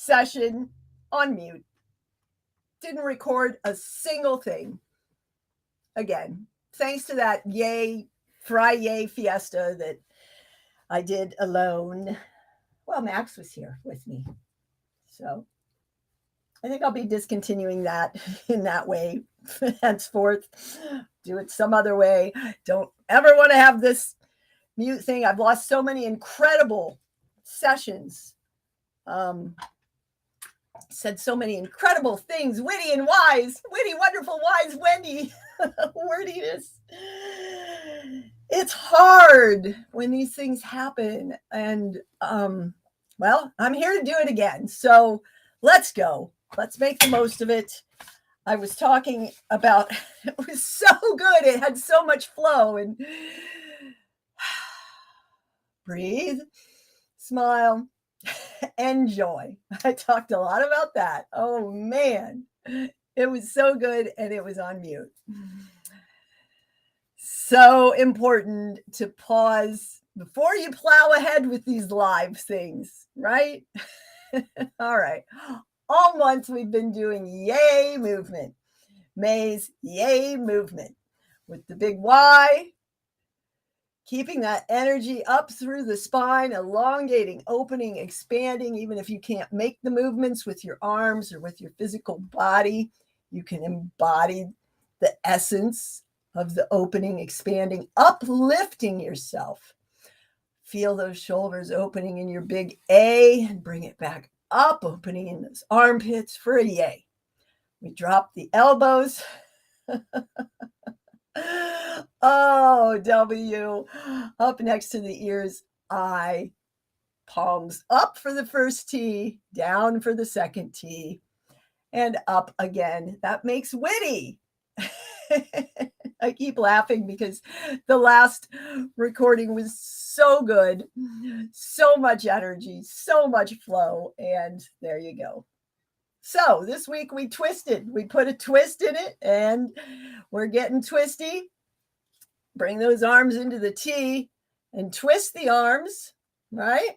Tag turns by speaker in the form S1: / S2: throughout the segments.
S1: session on mute. Didn't record a single thing. Again, thanks to that yay fiesta that I did alone. Well, Max was here with me. So I think I'll be discontinuing that in that way henceforth. Do it some other way. Don't ever want to have this mute thing. I've lost so many incredible sessions. Said so many incredible things, witty, wonderful, wise Wendy. Wordiness. It's hard when these things happen. And well, I'm here to do it again. So let's go. Let's make the most of it. I was talking about, it was so good. It had so much flow, and breathe, smile, enjoy. I talked a lot about that. Oh man, it was so good, and it was on mute. So important to pause before you plow ahead with these live things, right? All right. All month we've been doing yay movement. May's yay movement with the big Y, keeping that energy up through the spine, elongating, opening, expanding. Even if you can't make the movements with your arms or with your physical body, you can embody the essence of the opening, expanding, uplifting yourself. Feel those shoulders opening in your big A and bring it back up, opening in those armpits for a yay. We drop the elbows. Oh, W, up next to the ears, I, palms up for the first T, down for the second T, and up again. That makes witty. I keep laughing because the last recording was so good, so much energy, so much flow, and there you go. So this week we twisted. We put a twist in it, and we're getting twisty. Bring those arms into the T and twist the arms, right?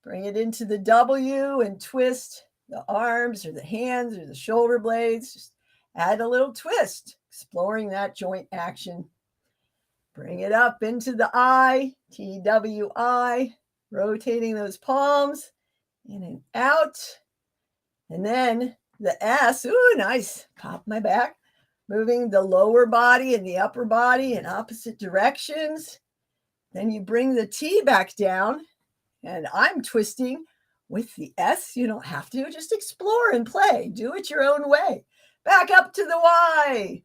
S1: Bring it into the W and twist the arms or the hands or the shoulder blades. Just add a little twist, exploring that joint action. Bring it up into the I, TWI, rotating those palms in and out. And then the S, ooh, nice, pop my back. Moving the lower body and the upper body in opposite directions. Then you bring the T back down, and I'm twisting with the S. You don't have to, just explore and play. Do it your own way. Back up to the Y.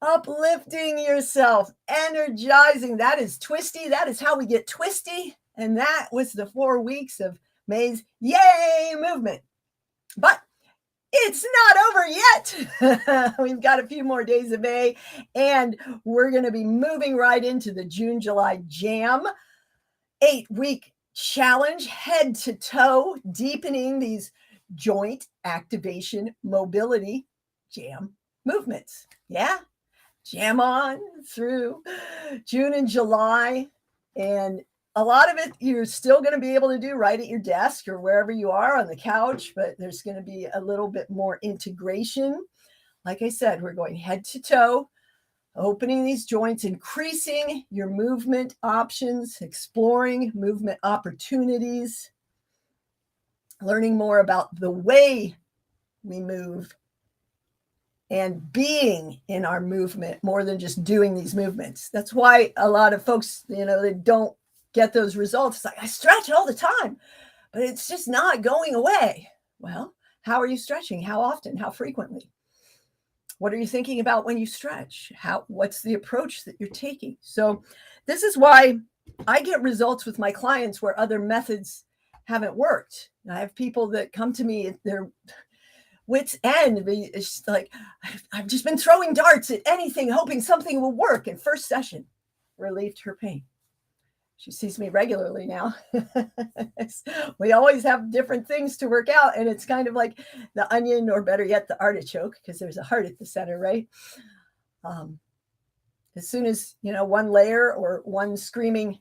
S1: Uplifting yourself, energizing. That is twisty. That is how we get twisty. And that was the 4 weeks of May's yay movement. But it's not over yet. We've got a few more days of May, and we're going to be moving right into the June-July Jam 8-week challenge, head to toe, deepening these joint activation mobility jam movements. Yeah, jam on through June and July, and a lot of it you're still going to be able to do right at your desk or wherever you are on the couch, but there's going to be a little bit more integration. Like I said, we're going head to toe, opening these joints, increasing your movement options, exploring movement opportunities, learning more about the way we move, and being in our movement more than just doing these movements. That's why a lot of folks, they don't get those results. It's like, I stretch all the time, but it's just not going away. Well, how are you stretching? How often? How frequently? What are you thinking about when you stretch? What's the approach that you're taking? So this is why I get results with my clients where other methods haven't worked. I have people that come to me, they're wit's end. It's like, I've just been throwing darts at anything, hoping something will work. And first session relieved her pain. She sees me regularly now. We always have different things to work out. And it's kind of like the onion, or better yet, the artichoke, because there's a heart at the center, right? As soon as, one layer or one screaming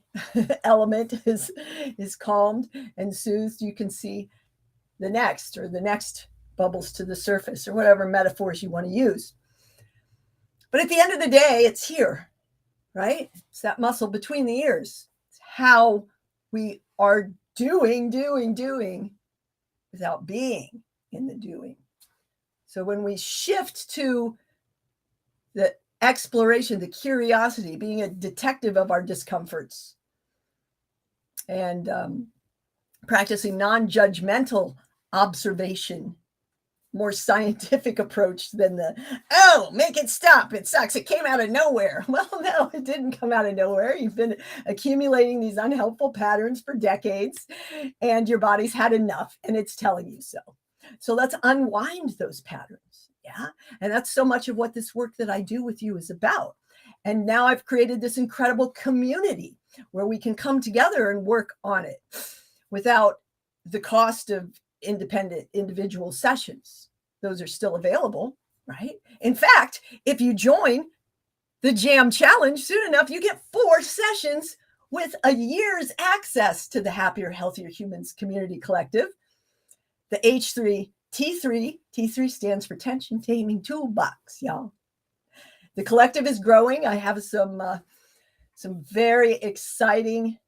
S1: element is calmed and soothed, you can see the next, or the next bubbles to the surface, or whatever metaphors you want to use. But at the end of the day, it's here, right? It's that muscle between the ears. It's how we are doing without being in the doing. So when we shift to the exploration, the curiosity, being a detective of our discomforts, and practicing non-judgmental observation, more scientific approach than the, oh, make it stop, it sucks, it came out of nowhere. Well, no, it didn't come out of nowhere. You've been accumulating these unhelpful patterns for decades, and your body's had enough, and it's telling you so. So let's unwind those patterns. Yeah. And that's so much of what this work that I do with you is about. And now I've created this incredible community where we can come together and work on it without the cost of independent individual sessions. Those are still available, right? In fact, if you join the Jam Challenge soon enough, you get 4 sessions with a year's access to the Happier, Healthier Humans Community Collective, the H3T3. T3 stands for Tension Taming Toolbox, y'all. The collective is growing. I have some very exciting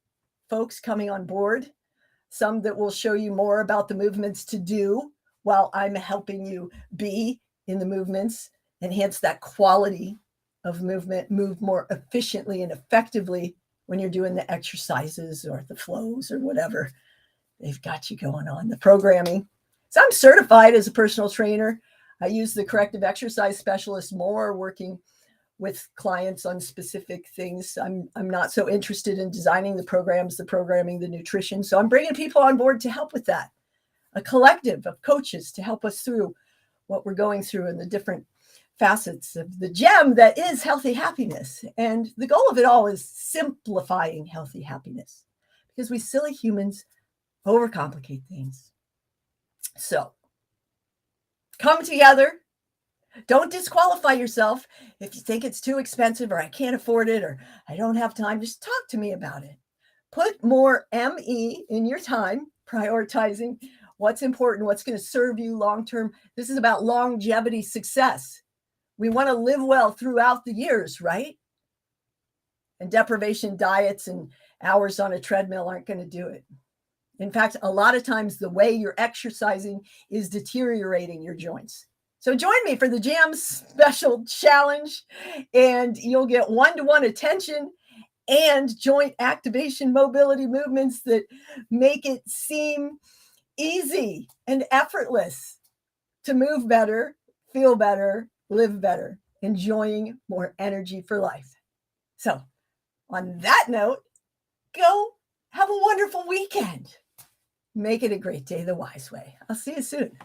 S1: folks coming on board. Some that will show you more about the movements to do while I'm helping you be in the movements, enhance that quality of movement, move more efficiently and effectively when you're doing the exercises or the flows or whatever they've got you going on, the programming. So I'm certified as a personal trainer. I use the corrective exercise specialist more, working with clients on specific things. I'm not so interested in designing the programs, the programming, the nutrition. So I'm bringing people on board to help with that. A collective of coaches to help us through what we're going through and the different facets of the gem that is healthy happiness. And the goal of it all is simplifying healthy happiness, because we silly humans overcomplicate things. So come together. Don't disqualify yourself if you think it's too expensive, or I can't afford it, or I don't have time. Just talk to me about it. Put more ME in your time, prioritizing what's important, what's going to serve you long-term. This is about longevity success. We want to live well throughout the years, right? And deprivation diets and hours on a treadmill aren't going to do it. In fact, a lot of times the way you're exercising is deteriorating your joints. So join me for the Jam Special Challenge, and you'll get one-to-one attention and joint activation mobility movements that make it seem easy and effortless to move better, feel better, live better, enjoying more energy for life. So on that note, go have a wonderful weekend. Make it a great day the wise way. I'll see you soon.